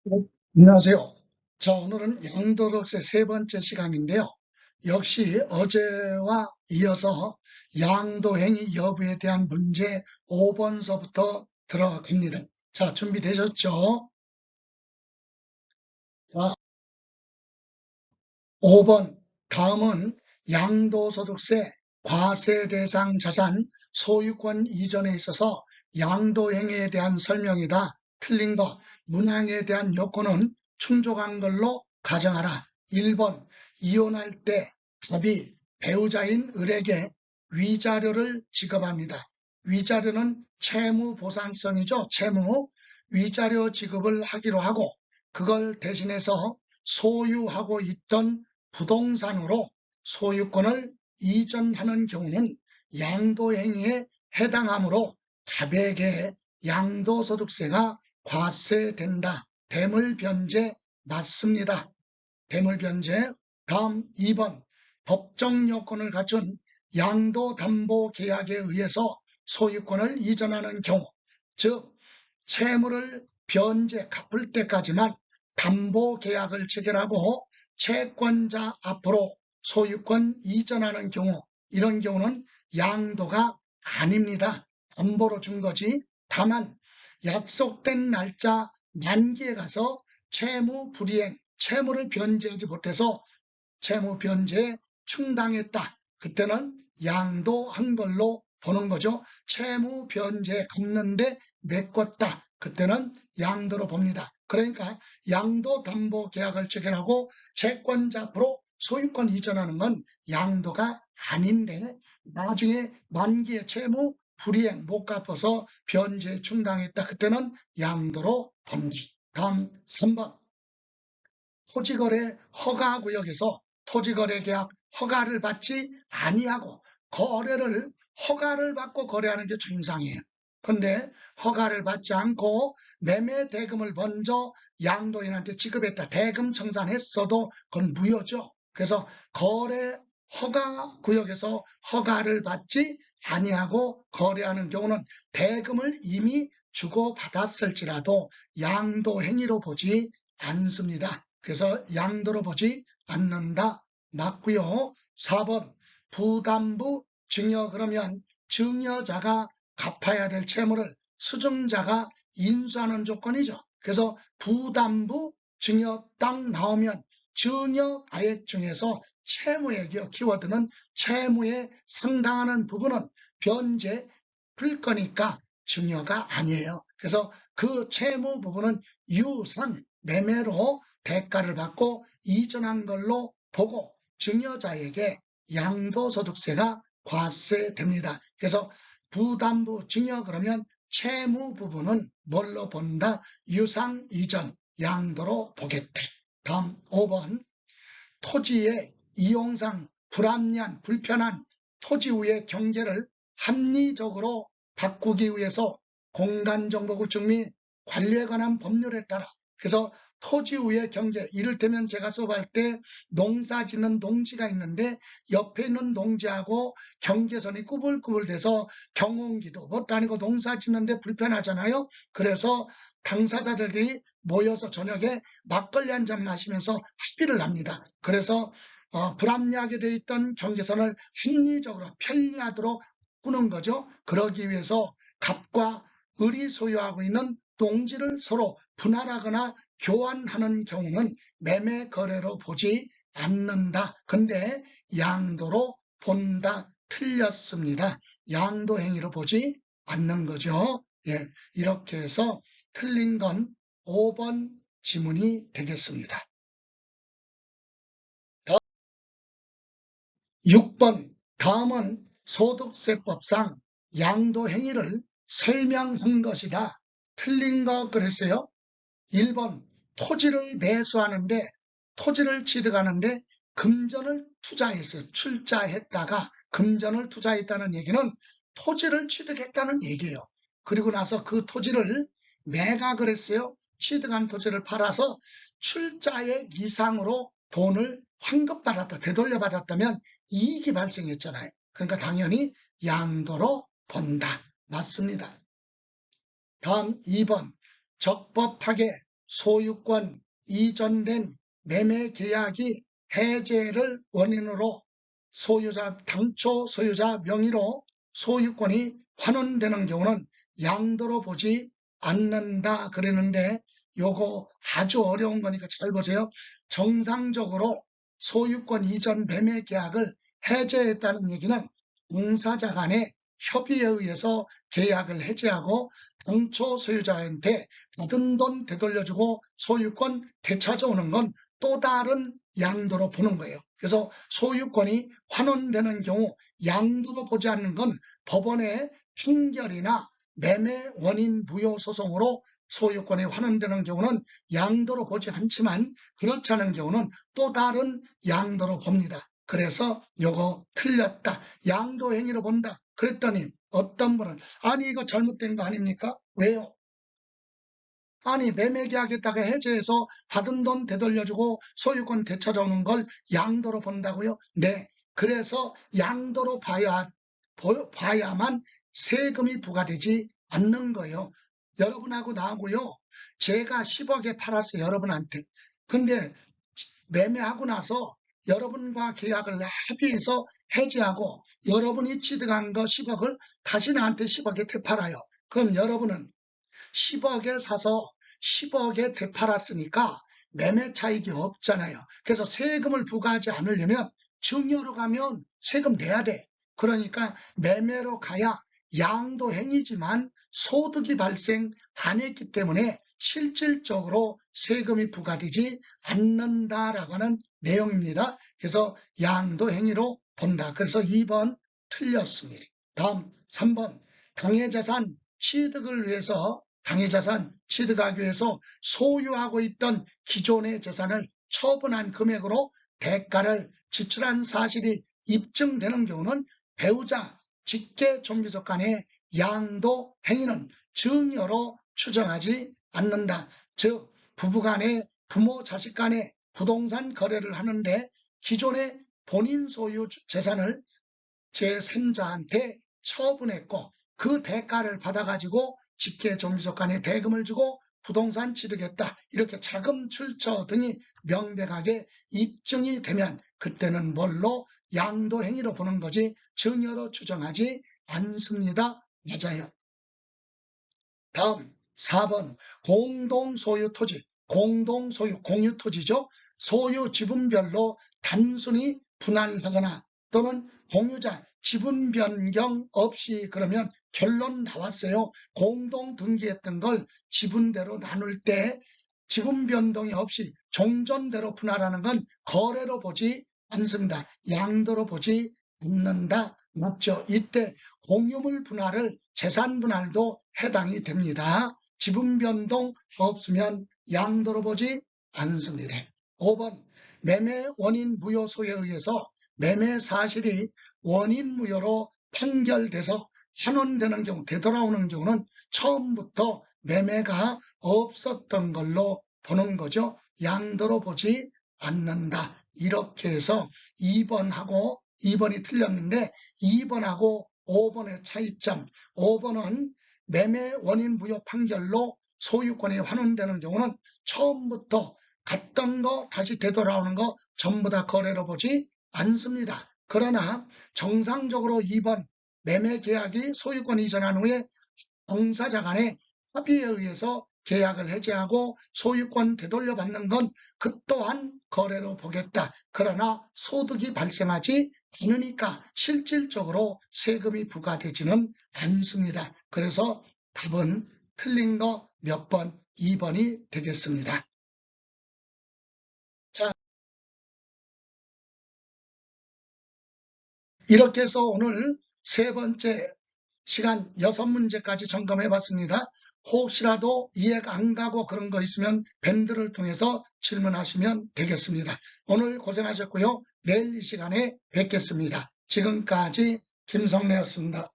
안녕하세요. 자, 오늘은 양도덕세 세 번째 시간인데요. 역시 어제와 이어서 양도행위 여부에 대한 문제 5번서부터 들어갑니다. 자, 준비되셨죠? 자, 5번. 다음은 양도소득세, 과세대상 자산, 소유권 이전에 있어서 양도행위에 대한 설명이다. 틀린 거, 문항에 대한 요건은 충족한 걸로 가정하라. 1번, 이혼할 때 갑이 배우자인 을에게 위자료를 지급합니다. 위자료는 채무보상성이죠. 채무. 위자료 지급을 하기로 하고 그걸 대신해서 소유하고 있던 부동산으로 소유권을 이전하는 경우는 양도행위에 해당하므로 갑에게 양도소득세가 과세된다. 대물변제 맞습니다. 대물변제. 다음 2번. 법정 요건을 갖춘 양도담보계약에 의해서 소유권을 이전하는 경우, 즉 채무를 변제 갚을 때까지만 담보계약을 체결하고 채권자 앞으로 소유권 이전하는 경우, 이런 경우는 양도가 아닙니다. 담보로 준 거지. 다만 약속된 날짜 만기에 가서 채무 불이행, 채무를 변제하지 못해서 채무 변제에 충당했다. 그때는 양도한 걸로 보는 거죠. 채무 변제 갚는데 메꿨다. 그때는 양도로 봅니다. 그러니까 양도담보계약을 체결하고 채권자 앞으로 소유권 이전하는 건 양도가 아닌데 나중에 만기의 채무 불이행 못 갚아서 변제에 충당했다. 그때는 양도로 봅니다. 다음 3번. 토지거래 허가구역에서 토지거래계약 허가를 받지 아니하고 거래를 허가를 받고 거래하는 게 정상이에요. 그런데 허가를 받지 않고 매매 대금을 먼저 양도인한테 지급했다. 대금 청산했어도 그건 무효죠. 그래서 거래 허가 구역에서 허가를 받지 아니하고 거래하는 경우는 대금을 이미 주고받았을지라도 양도행위로 보지 않습니다. 그래서 양도로 보지 않는다. 맞고요. 4번. 부담부 증여. 그러면 증여자가 갚아야 될 채무를 수증자가 인수하는 조건이죠. 그래서 부담부 증여 딱 나오면 증여가액 중에서 채무액이요. 키워드는 채무에 상당하는 부분은 변제 풀 거니까 증여가 아니에요. 그래서 그 채무 부분은 유상 매매로 대가를 받고 이전한 걸로 보고 증여자에게 양도소득세가 과세됩니다. 그래서 부담부 증여 그러면 채무 부분은 뭘로 본다? 유상 이전 양도로 보겠다. 다음 5번. 토지의 이용상 불합리한 불편한 토지우의 경계를 합리적으로 바꾸기 위해서 공간정보구축 및 관리에 관한 법률에 따라, 그래서 토지우의 경계, 이를테면 제가 수업할 때 농사 짓는 농지가 있는데 옆에 있는 농지하고 경계선이 꾸불꾸불 돼서 경운기도 못 다니고 농사 짓는데 불편하잖아요. 그래서 당사자들이 모여서 저녁에 막걸리 한 잔 마시면서 합의를 합니다. 그래서 불합리하게 되어 있던 경계선을 합리적으로 편리하도록 꾸는 거죠. 그러기 위해서 갑과 을이 소유하고 있는 농지를 서로 분할하거나 교환하는 경우는 매매 거래로 보지 않는다. 근데 양도로 본다. 틀렸습니다. 양도 행위로 보지 않는 거죠. 예, 이렇게 해서 틀린 건 5번 지문이 되겠습니다. 6번. 다음은 소득세법상 양도 행위를 설명한 것이다. 틀린 거 그랬어요. 1번. 토지를 매수하는데 토지를 취득하는데 금전을 투자했어요. 출자했다가 금전을 투자했다는 얘기는 토지를 취득했다는 얘기예요. 그리고 나서 그 토지를 매각을 했어요. 취득한 토지를 팔아서 출자액 이상으로 돈을 환급받았다, 되돌려받았다면 이익이 발생했잖아요. 그러니까 당연히 양도로 본다. 맞습니다. 다음 2번. 적법하게 소유권 이전된 매매 계약이 해제를 원인으로 당초 소유자 명의로 소유권이 환원되는 경우는 양도로 보지 않는다 그랬는데 요거 아주 어려운 거니까 잘 보세요. 정상적으로 소유권 이전 매매 계약을 해제했다는 얘기는 당사자 간의 협의에 의해서 계약을 해제하고 당초 소유자한테 받은 돈 되돌려주고 소유권 되찾아오는 건 또 다른 양도로 보는 거예요. 그래서 소유권이 환원되는 경우 양도로 보지 않는 건 법원의 판결이나 매매 원인 무효 소송으로 소유권이 환원되는 경우는 양도로 보지 않지만 그렇지 않은 경우는 또 다른 양도로 봅니다. 그래서 요거 틀렸다. 양도 행위로 본다. 그랬더니 어떤 분은 아니 이거 잘못된 거 아닙니까? 왜요? 아니 매매계약에다가 해제해서 받은 돈 되돌려주고 소유권 되찾아오는 걸 양도로 본다고요? 네. 그래서 양도로 봐야만 세금이 부과되지 않는 거예요. 여러분하고 나하고요. 제가 10억에 팔았어요. 여러분한테. 근데 매매하고 나서 여러분과 계약을 합의해서 해지하고 여러분이 취득한 거 10억을 다시 나한테 10억에 되팔아요. 그럼 여러분은 10억에 사서 10억에 되팔았으니까 매매 차익이 없잖아요. 그래서 세금을 부과하지 않으려면 증여로 가면 세금 내야 돼. 그러니까 매매로 가야 양도 행위지만 소득이 발생 안 했기 때문에 실질적으로 세금이 부과되지 않는다라고 하는 내용입니다. 그래서 양도 행위로 본다. 그래서 2번 틀렸습니다. 다음 3번 당해자산 취득을 위해서 당해자산 취득하기 위해서 소유하고 있던 기존의 재산을 처분한 금액으로 대가를 지출한 사실이 입증되는 경우는 배우자, 직계 존비속 간의 양도 행위는 증여로 추정하지 않는다. 즉 부부간에 부모 자식 간에 부동산 거래를 하는데 기존의 본인 소유 재산을 제3자한테 처분했고 그 대가를 받아가지고 직계 존비속 간에 대금을 주고 부동산 취득했다. 이렇게 자금 출처 등이 명백하게 입증이 되면 그때는 뭘로 양도 행위로 보는 거지 증여로 추정하지 않습니다. 맞아요. 다음 4번 공동소유 토지, 공동소유 공유토지죠. 소유 지분별로 단순히 분할하거나 또는 공유자 지분 변경 없이 그러면 결론 나왔어요. 공동 등기했던 걸 지분대로 나눌 때 지분 변동이 없이 종전대로 분할하는 건 거래로 보지 않습니다. 양도로 보지 않는다. 맞죠? 이때 공유물 분할을 재산 분할도 해당이 됩니다. 지분 변동 없으면 양도로 보지 않습니다. 5번 매매 원인 무효 소에 의해서 매매 사실이 원인 무효로 판결돼서 환원되는 경우, 되돌아오는 경우는 처음부터 매매가 없었던 걸로 보는 거죠. 양도로 보지 않는다. 이렇게 해서 2번하고 2번이 틀렸는데 2번하고 5번의 차이점. 5번은 매매 원인 무효 판결로 소유권이 환원되는 경우는 처음부터 갔던 거 다시 되돌아오는 거 전부 다 거래로 보지 않습니다. 그러나 정상적으로 2번 매매 계약이 소유권 이전한 후에 당사자 간의 합의에 의해서 계약을 해제하고 소유권 되돌려받는 건 그 또한 거래로 보겠다. 그러나 소득이 발생하지 않으니까 실질적으로 세금이 부과되지는 않습니다. 그래서 답은 틀린 거 몇 번? 2번이 되겠습니다. 자, 이렇게 해서 오늘 세 번째 시간 6문제까지 점검해 봤습니다. 혹시라도 이해가 안 가고 그런 거 있으면 밴드를 통해서 질문하시면 되겠습니다. 오늘 고생하셨고요. 내일 이 시간에 뵙겠습니다. 지금까지 김성래였습니다.